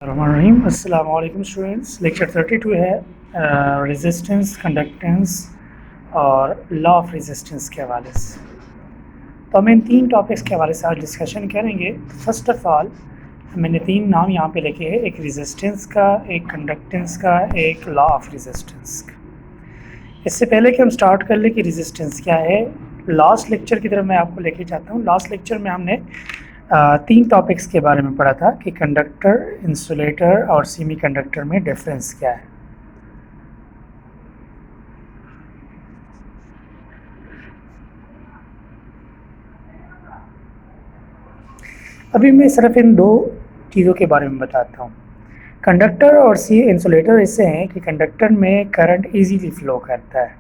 रहीम अस्सलाम वालेकुम students. Lecture 32 है रेजिस्टेंस, कंडक्टेंस और लॉ ऑफ रेजिस्टेंस के हवाले से। तो हम इन तीन टॉपिक्स के हवाले से आज डिस्कशन करेंगे। फर्स्ट ऑफ ऑल मैंने तीन नाम यहाँ पे लिखे हैं, एक रेजिस्टेंस का, एक कंडक्टेंस का, एक लॉ ऑफ रेजिस्टेंस का। इससे पहले कि हम स्टार्ट कर लें कि रेजिस्टेंस क्या है, लास्ट लेक्चर की तरफ मैं आपको लेके जाता हूँ। लास्ट लेक्चर में हमने तीन टॉपिक्स के बारे में पढ़ा था कि कंडक्टर, इंसुलेटर और सेमी कंडक्टर में डिफरेंस क्या है। अभी मैं सिर्फ इन दो चीज़ों के बारे में बताता हूँ। कंडक्टर और इंसुलेटर ऐसे हैं कि कंडक्टर में करंट इजीली फ्लो करता है,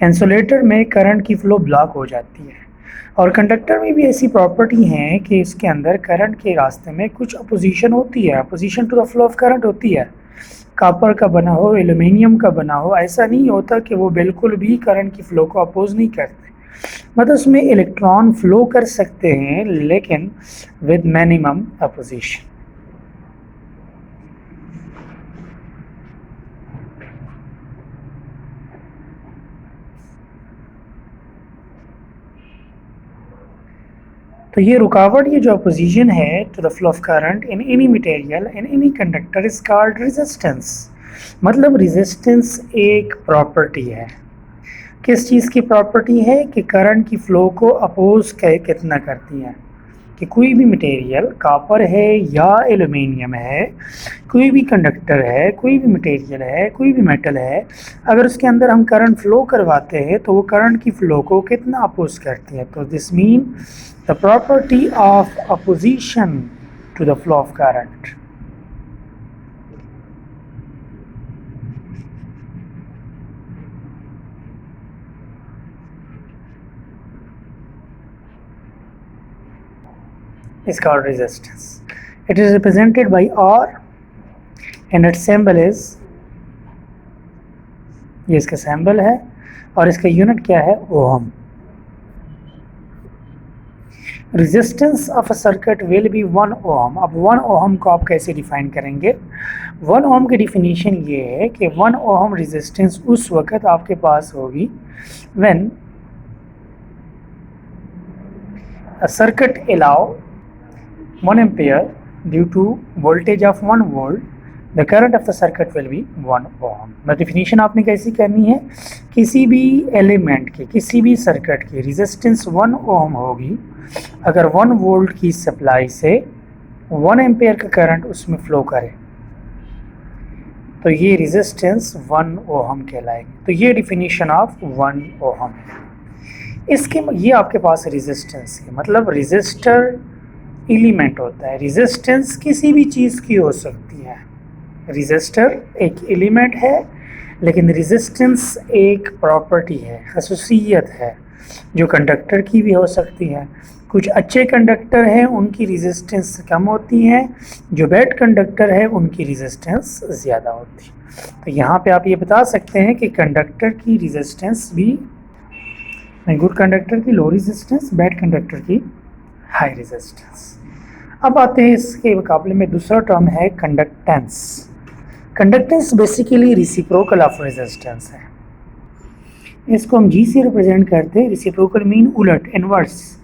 इंसुलेटर में करंट की फ्लो ब्लॉक हो जाती है। और कंडक्टर में भी ऐसी प्रॉपर्टी हैं कि इसके अंदर करंट के रास्ते में कुछ अपोजिशन होती है, opposition to the flow of current होती है। कॉपर का बना हो, एल्युमिनियम का बना हो, ऐसा नहीं होता कि वो बिल्कुल भी करंट की फ्लो को अपोज नहीं करते। मतलब उसमें इलेक्ट्रॉन फ्लो कर सकते हैं लेकिन विद मिनिमम अपोजिशन। तो ये रुकावट, ये जो अपोजिशन है to the flow of current in any material in any conductor is called resistance. मतलब रेजिस्टेंस एक प्रॉपर्टी है। किस चीज़ की प्रॉपर्टी है कि करंट की फ्लो को अपोज कितना करती है। कि कोई भी मटेरियल, कॉपर है या एल्युमिनियम है, कोई भी कंडक्टर है, कोई भी मटेरियल है, कोई भी मेटल है, अगर उसके अंदर हम करंट फ्लो करवाते हैं तो वो करंट की फ्लो को कितना अपोज करती है। तो this mean the property of opposition to the flow of current. is called resistance. It is represented by R and its symbol is, ये इसका सिंबल है और इसका यूनिट क्या है, ohm. Resistance of a circuit will be 1 ohm. अब 1 ओम को आप कैसे डिफाइन करेंगे? 1 ओम की डिफिनीशन ये है कि 1 ओम रेजिस्टेंस उस वक्त आपके पास होगी when a circuit allow 1 ampere due to voltage of 1 volt, the current of the circuit will be 1 ohm। मतलब डिफिनीशन आपने कैसी करनी है, किसी भी एलिमेंट की, किसी भी सर्किट की रेजिस्टेंस 1 ओम होगी अगर 1 वोल्ट की सप्लाई से 1 एम्पेयर का करंट उसमें फ्लो करे तो ये रेजिस्टेंस 1 ओम कहलाएगी। तो ये डिफिनीशन ऑफ 1 ओम है। इसके ये आपके पास रेजिस्टेंस है, मतलब रेजिस्टर एलिमेंट होता है। रेजिस्टेंस किसी भी चीज़ की हो सकती है। रेजिस्टर एक एलिमेंट है लेकिन रेजिस्टेंस एक प्रॉपर्टी है, खसूसियत है, जो कंडक्टर की भी हो सकती है। कुछ अच्छे कंडक्टर हैं उनकी रेजिस्टेंस कम होती है, जो बैड कंडक्टर है उनकी रेजिस्टेंस ज़्यादा होती है। तो यहाँ पे आप ये बता सकते हैं कि कंडक्टर की रेजिस्टेंस भी, गुड कंडक्टर की लो रेजिस्टेंस, बैड कंडक्टर की हाई रेजिस्टेंस। अब आते हैं इसके मुकाबले में दूसरा टर्म है conductance. Conductance basically reciprocal of resistance है। इसको हम जी से रिप्रेजेंट करते हैं। रेसिप्रोकल मीन उलट, इनवर्स।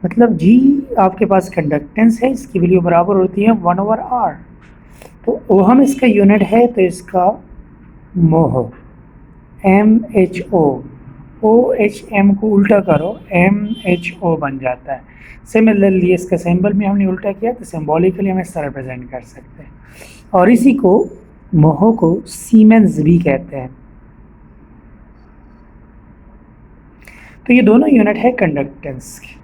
मतलब जी आपके पास कंडक्टेंस है, इसकी वैल्यू बराबर होती है 1/R। तो ओहम इसका यूनिट है तो इसका मोह, MHO, OHM को उल्टा करो MHO बन जाता है। सिमिलरली इसका सिंबल भी हमने उल्टा किया तो सिंबॉलिकली हम इससे रिप्रेजेंट कर सकते हैं। और इसी को, मोह को सीमेंस भी कहते हैं। तो ये दोनों यूनिट है कंडक्टेंस की।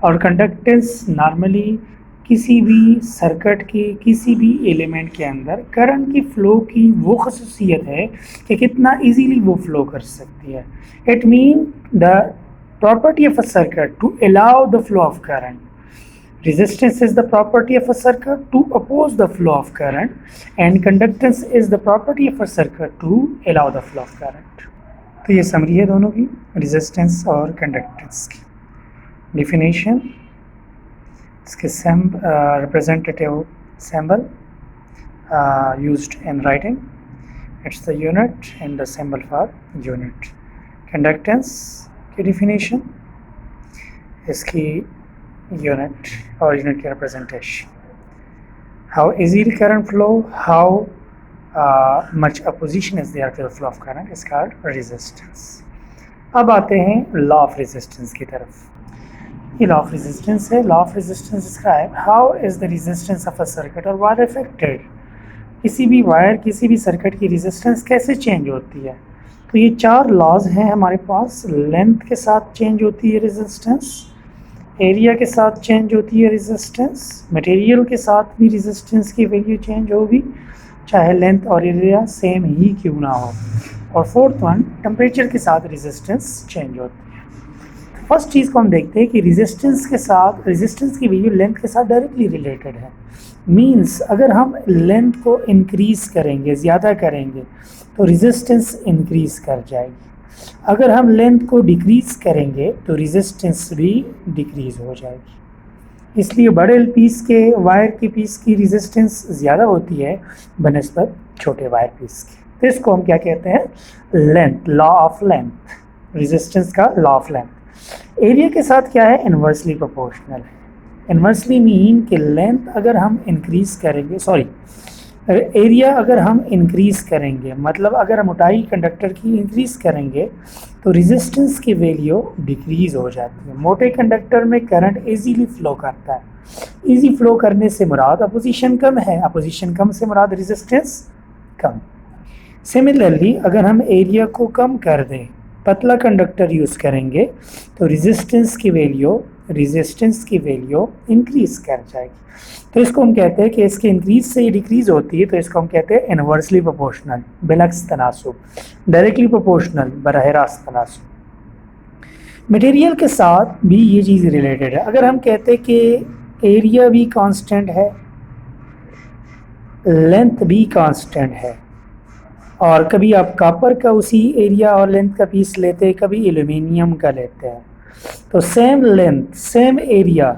और कंडक्टेंस नॉर्मली किसी भी सर्किट की, किसी भी एलिमेंट के अंदर करंट की फ़्लो की वो खसूसियत है कि कितना इजीली वो फ्लो कर सकती है। It mean the property of a circuit to allow the flow of current. Resistance is the property of a circuit to oppose the flow of current and conductance is the property of a circuit to allow the flow of current। तो ये summary है दोनों की, resistance और conductance की। Definition, इसके representative symbol used in writing. It's the unit and the symbol for unit. Conductance की definition, इसकी unit और unit की representation. How easy the current flow, how much opposition is there to the flow of current is called resistance. अब आते हैं law of resistance की तरफ. ये law of resistance है. Law of resistance describe how is the resistance of a circuit or wire affected. किसी भी wire, किसी भी सर्किट की रेजिस्टेंस कैसे चेंज होती है. तो ये 4 लॉज हैं हमारे पास. लेंथ के साथ चेंज होती है रेजिस्टेंस, एरिया के साथ चेंज होती है रेजिस्टेंस, मटेरियल के साथ भी रेजिस्टेंस की वैल्यू चेंज होगी चाहे लेंथ और एरिया सेम ही क्यों ना हो. और फोर्थ वन, टेम्परेचर के साथ रेजिस्टेंस चेंज होती है. फर्स्ट चीज़ को हम देखते हैं कि रेजिस्टेंस के साथ, रेजिस्टेंस की वैल्यू लेंथ के साथ डायरेक्टली रिलेटेड है. मीन्स अगर हम लेंथ को इंक्रीज़ करेंगे, ज़्यादा करेंगे, तो रेजिस्टेंस इंक्रीज़ कर जाएगी. अगर हम लेंथ को डिक्रीज़ करेंगे तो रेजिस्टेंस भी डिक्रीज़ हो जाएगी. इसलिए बड़े पीस के वायर की पीस की रेजिस्टेंस ज़्यादा होती है बनिस्बत छोटे वायर पीस की. तो इसको हम क्या कहते हैं? Length, law of length, resistance का लॉ ऑफ लेंथ. एरिया के साथ क्या है? इन्वर्सली प्रोपोर्शनल है. इन्वर्सली मीन कि लेंथ अगर हम इंक्रीज़ करेंगे, एरिया अगर हम इंक्रीज़ करेंगे, मतलब अगर हम मोटाई कंडक्टर की इंक्रीज़ करेंगे तो रेजिस्टेंस की वैल्यू डिक्रीज़ हो जाती है. मोटे कंडक्टर में करंट इजीली फ्लो करता है. इजी फ्लो करने से मुराद अपोजिशन कम है, अपोजिशन कम से मुराद रेजिस्टेंस कम. सिमिलरली अगर हम एरिया को कम कर दें, पतला कंडक्टर यूज़ करेंगे तो रेजिस्टेंस की वैल्यू इंक्रीज़ कर जाएगी. तो इसको हम कहते हैं कि इसके इंक्रीज से डिक्रीज़ होती है, तो इसको हम कहते हैं इन्वर्सली प्रोपोर्शनल, बिलक्स तनासुब. डायरेक्टली प्रोपोर्शनल, बराह रास्त तनासुब. मटेरियल के साथ भी ये चीज़ रिलेटेड है. अगर हम कहते हैं कि एरिया भी कांस्टेंट है, लेंथ भी कांस्टेंट है, और कभी आप कॉपर का उसी एरिया और लेंथ का पीस लेते हैं, कभी एल्यूमिनियम का लेते हैं, तो सेम लेंथ सेम एरिया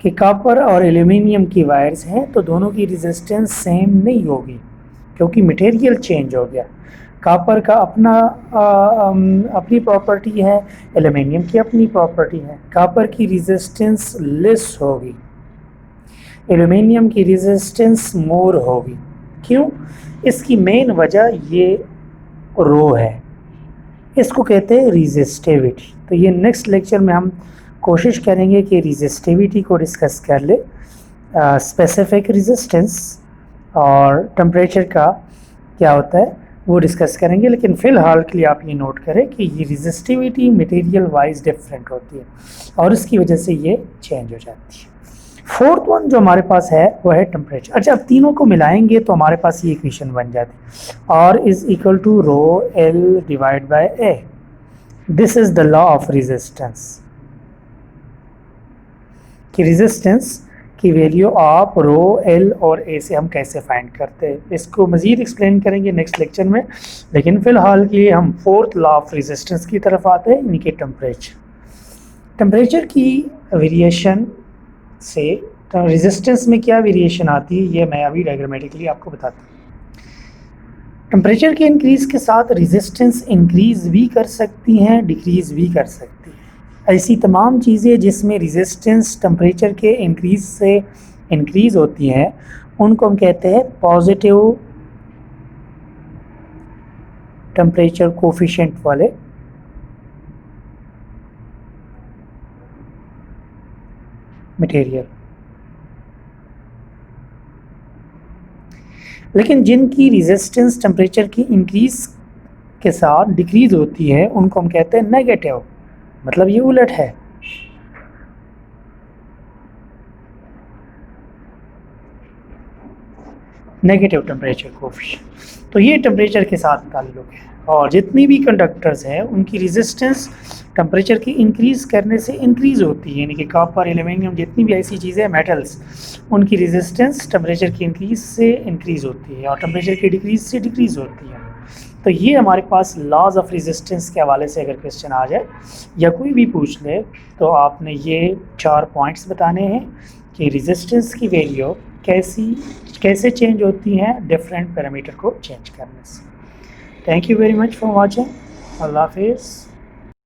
के कॉपर और एल्यूमिनियम की वायर्स हैं तो दोनों की रेजिस्टेंस सेम नहीं होगी क्योंकि मटेरियल चेंज हो गया. कॉपर का अपनी प्रॉपर्टी है, एल्यूमिनियम की अपनी प्रॉपर्टी है. कॉपर की रेजिस्टेंस लेस होगी, एल्यूमिनियम की रेजिस्टेंस मोर होगी. क्यों? इसकी मेन वजह ये रो है, इसको कहते हैं रेजिस्टिविटी. तो ये नेक्स्ट लेक्चर में हम कोशिश करेंगे कि रेजिस्टिविटी को डिस्कस कर ले, स्पेसिफिक रेजिस्टेंस और टेम्परेचर का क्या होता है वो डिस्कस करेंगे. लेकिन फ़िलहाल के लिए आप ये नोट करें कि ये रेजिस्टिविटी मटेरियल वाइज डिफरेंट होती है और इसकी वजह से ये चेंज हो जाती है. फोर्थ वन जो हमारे पास है वो है टेम्परेचर. अच्छा, अब तीनों को मिलाएंगे तो हमारे पास ये इक्वेशन बन जाती है, और is equal to rho L divide by A. This is the law of resistance कि रेजिस्टेंस की वैल्यू आप रो एल और ए से हम कैसे फाइंड करते हैं. इसको मज़ीद एक्सप्लेन करेंगे नेक्स्ट लेक्चर में, लेकिन फ़िलहाल के लिए हम फोर्थ लॉ ऑफ रेजिस्टेंस की तरफ आते हैं, यानी कि टेम्परेचर. टेम्परेचर की वेरिएशन से रेजिस्टेंस में क्या वेरिएशन आती है ये मैं अभी डायग्रामेटिकली आपको बताता हूँ. टेम्परेचर के इंक्रीज़ के साथ रेजिस्टेंस इंक्रीज़ भी कर सकती हैं, डिक्रीज़ भी कर सकती है. ऐसी तमाम चीज़ें जिसमें रेजिस्टेंस टेम्परेचर के इंक्रीज़ से इंक्रीज़ होती हैं उनको हम कहते हैं पॉजिटिव टेम्परेचर कोफिशिएंट वाले मटेरियल. लेकिन जिनकी रेजिस्टेंस टेम्परेचर की इंक्रीज़ के साथ डिक्रीज़ होती है उनको हम कहते हैं नेगेटिव, मतलब ये उलट है. Negative temperature coefficient. तो ये टेम्परेचर के साथ ताल्लुक़ है, और जितनी भी कंडक्टर्स हैं उनकी रेजिस्टेंस टेम्परेचर की इंक्रीज़ करने से इंक्रीज़ होती है, यानी कि कॉपर, एल्यूमिनियम, जितनी भी ऐसी चीज़ें मेटल्स, उनकी रेजिस्टेंस टेम्परेचर की इंक्रीज़ से इंक्रीज़ होती है और टेम्परेचर की डिक्रीज़ से डिक्रीज़ होती है. तो ये हमारे पास लॉज ऑफ रेजिस्टेंस के हवाले से अगर क्वेश्चन आ जाए या कोई भी पूछ ले तो आपने ये 4 पॉइंट्स बताने हैं कि रेजिस्टेंस की वैल्यू कैसे चेंज होती हैं डिफरेंट पैरामीटर को चेंज करने से। Thank you very much for watching. Allah हाफिज़।